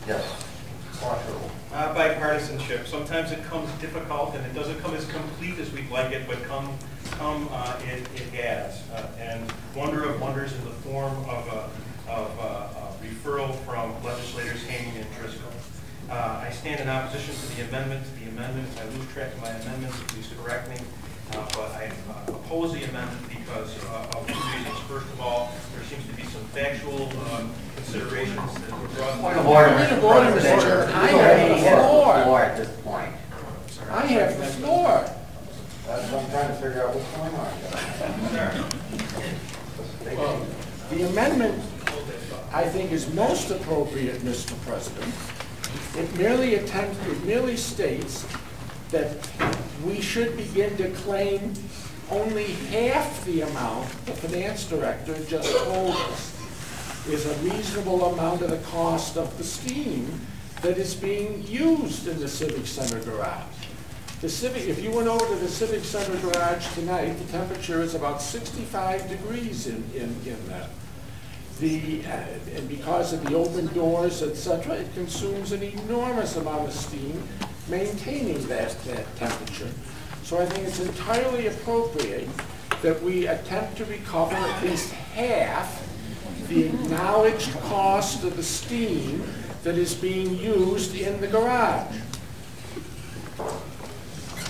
Yes. Bipartisanship. Sometimes it comes difficult and it doesn't come as complete as we'd like it, but it has. And wonder of wonders in the form of a referral from legislators Haney and Driscoll. I stand in opposition to the amendment. If I lose track of my amendments, please correct me. But I oppose the amendment because of two reasons. First of all, there seems to be some factual considerations that were brought. Point of order, Mr. President. I have the floor at this point. I have the floor. That's what I'm trying to figure out what's going on. Well, the amendment, I think, is most appropriate, Mr. President. It merely states that we should begin to claim only half the amount the finance director just told us is a reasonable amount of the cost of the steam that is being used in the Civic Center garage. If you went over to the Civic Center garage tonight, the temperature is about 65 degrees in that. And because of the open doors, etc., it consumes an enormous amount of steam maintaining that temperature. So I think it's entirely appropriate that we attempt to recover at least half the acknowledged cost of the steam that is being used in the garage.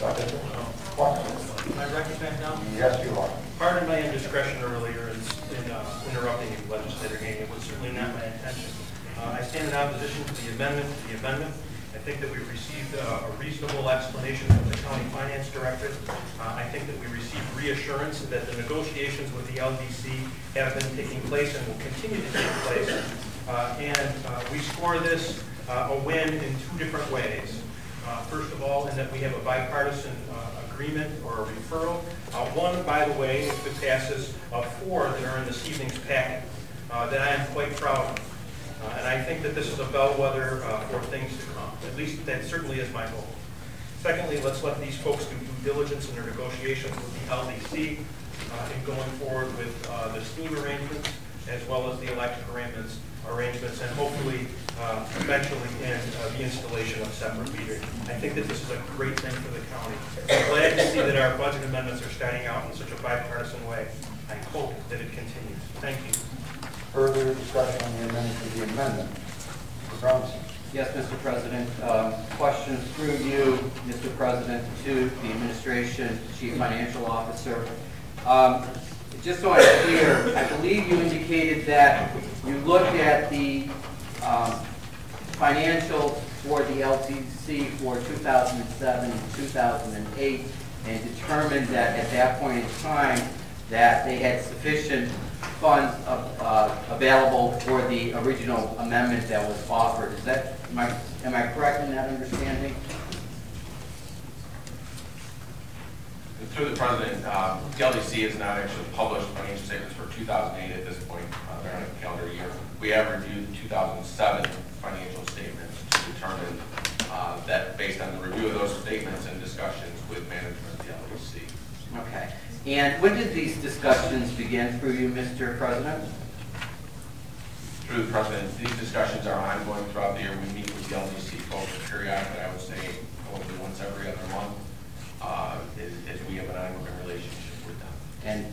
Am I recognized now? Yes, you are. Pardon my indiscretion earlier in interrupting you, Legislator Haney. It was certainly not my intention. I stand in opposition to the amendment. I think that we've received a reasonable explanation from the County Finance Director. I think that we received reassurance that the negotiations with the LDC have been taking place and will continue to take place. And we score this a win in two different ways. First of all, in that we have a bipartisan agreement or a referral. One, by the way, if it passes, of 4 that are in this evening's packet, that I am quite proud of. And I think that this is a bellwether for things to come. At least that certainly is my goal. Secondly, let's let these folks do due diligence in their negotiations with the LDC in going forward with the steam arrangements as well as the electric arrangements, and hopefully eventually in the installation of separate meters. I think that this is a great thing for the county. I'm glad to see that our budget amendments are starting out in such a bipartisan way. I hope that it continues. Thank you. Further discussion on the amendment to the amendment. Mr. Brownson. Yes, Mr. President. Questions through you, Mr. President, to the administration, Chief Financial Officer. Just so I'm clear, I believe you indicated that you looked at the financials for the LTC for 2007 and 2008 and determined that at that point in time that they had sufficient funds available for the original amendment that was offered. Is that, am I correct in that understanding? Through the President, the LDC has not actually published financial statements for 2008 at this point. They're on a calendar year. We have reviewed the 2007 financial statements to determine that based on the review of those statements and discussions with management of the LDC. Okay. And when did these discussions begin through you, Mr. President? Through the President, these discussions are ongoing throughout the year. We meet with the LDC folks periodically, I would say hopefully once every other month, as we have an ongoing relationship with them. And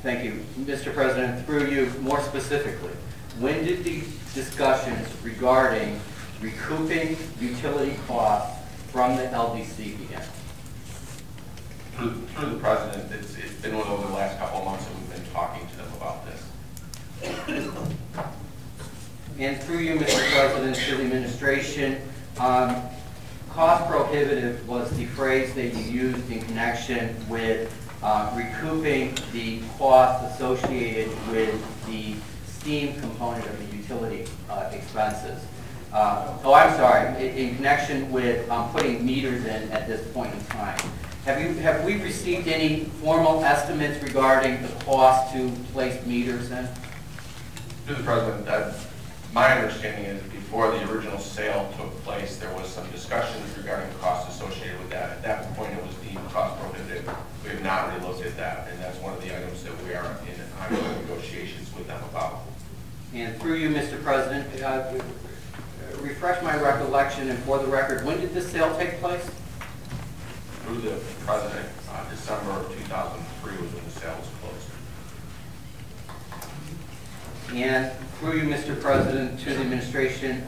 thank you. Mr. President, through you, more specifically, when did the discussions regarding recouping utility costs from the LDC begin? Through the President, it's been over the last couple of months that we've been talking to them about this. And through you, Mr. President, to the administration, cost prohibitive was the phrase that you used in connection with recouping the costs associated with the steam component of the utility expenses. I'm sorry, in connection with putting meters in at this point in time. Have we received any formal estimates regarding the cost to place meters in? Through the President, my understanding is before the original sale took place, there was some discussions regarding costs associated with that. At that point, it was deemed cost prohibitive. We have not relooked at that, and that's one of the items that we are in ongoing negotiations with them about. And through you, Mr. President, refresh my recollection, and for the record, when did this sale take place? Through the president, December of 2003 was when the sale was closed. And through you, Mr. President, to the administration,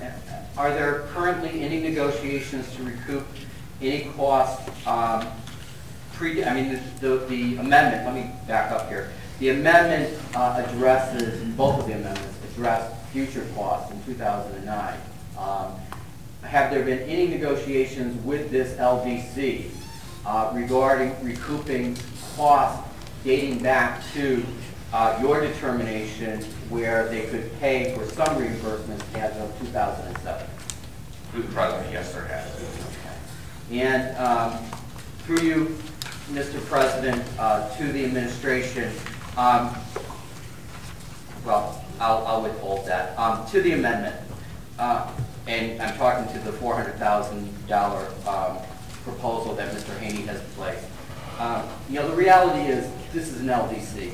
are there currently any negotiations to recoup any costs? The amendment, let me back up here. The amendment addresses, both of the amendments address future costs in 2009. Have there been any negotiations with this LDC regarding recouping costs dating back to your determination where they could pay for some reimbursements as of 2007? Through the president, yes, there has. Okay. And through you, Mr. President, to the administration, well, I'll withhold that. To the amendment, and I'm talking to the $400,000 proposal that Mr. Haney has placed. The reality is this is an LDC,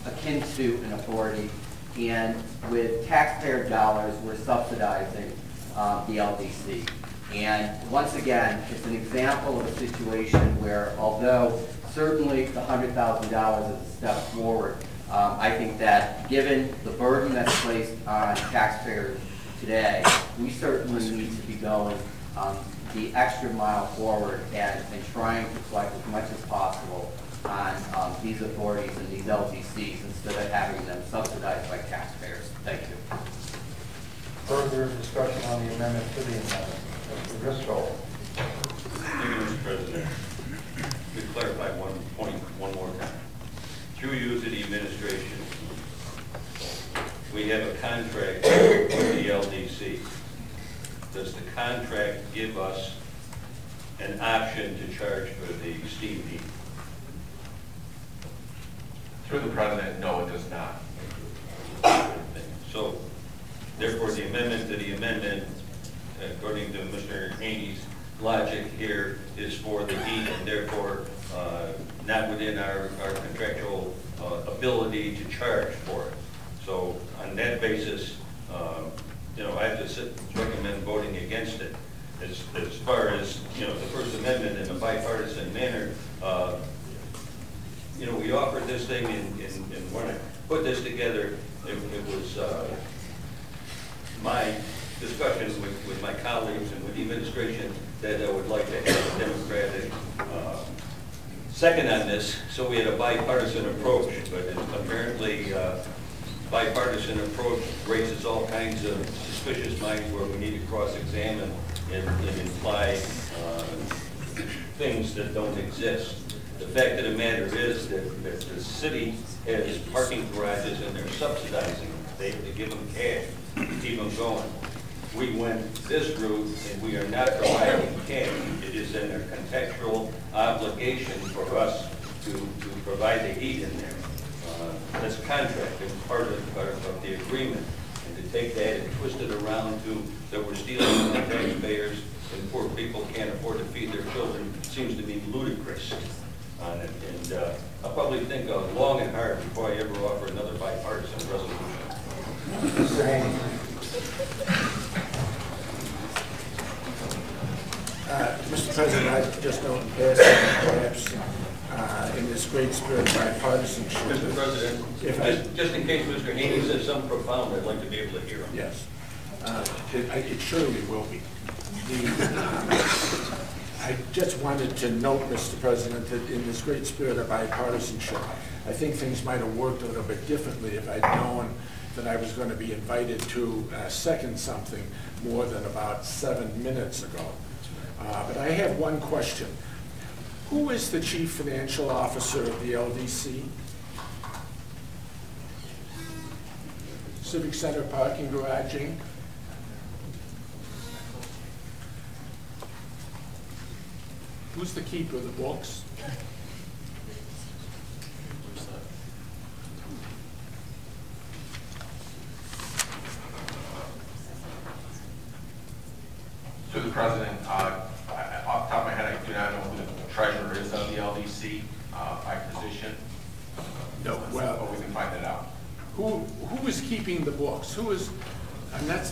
akin to an authority, and with taxpayer dollars, we're subsidizing the LDC. And once again, it's an example of a situation where, although certainly the $100,000 is a step forward, I think that given the burden that's placed on taxpayers today, we certainly need to be going the extra mile forward and trying to collect as much as possible on these authorities and these LDCs instead of having them subsidized by taxpayers. Thank you. Further discussion on the amendment to the amendment. Mr. Driscoll. Thank you, Mr. President. To clarify one point one more time. Through you to the administration, we have a contract with the LDC. Does the contract give us an option to charge for the steam heat? Through the president, no, it does not. So, therefore, the amendment to the amendment, according to Mr. Haney's logic here, is for the heat, and therefore not within our contractual ability to charge for it. So, on that basis, I have to recommend voting against it. As far as the First Amendment in a bipartisan manner, we offered this thing, and when I put this together, it was my discussions with my colleagues and with the administration that I would like to have a Democratic second on this, so we had a bipartisan approach, but apparently bipartisan approach raises all kinds of suspicious minds where we need to cross-examine and imply things that don't exist. The fact of the matter is that the city has parking garages and they're subsidizing them. They have to give them cash to keep them going. We went this route and we are not providing cash. It is in their contextual obligation for us to provide the heat in there. That's a contract. It's part of the agreement. And to take that and twist it around to that we're stealing from the taxpayers and poor people can't afford to feed their children seems to be ludicrous on it. And I'll probably think long and hard before I ever offer another bipartisan resolution. Mr. Haney. Mr. President, I just don't perhaps in this great spirit of bipartisanship. Mr. President, just in case Mr. Haney says something profound, I'd like to be able to hear him. Yes. It surely will be. I just wanted to note, Mr. President, that in this great spirit of bipartisanship, I think things might have worked a little bit differently if I'd known that I was going to be invited to second something more than about 7 minutes ago. But I have one question. Who is the Chief Financial Officer of the LDC? Civic Center Parking Garage, Inc.? Who's the keeper of the books? To the president, off the top of my head, I do not know who the treasurer is of the LDC by position. No, well, but we can find that out. who is keeping the books? Who is, and that's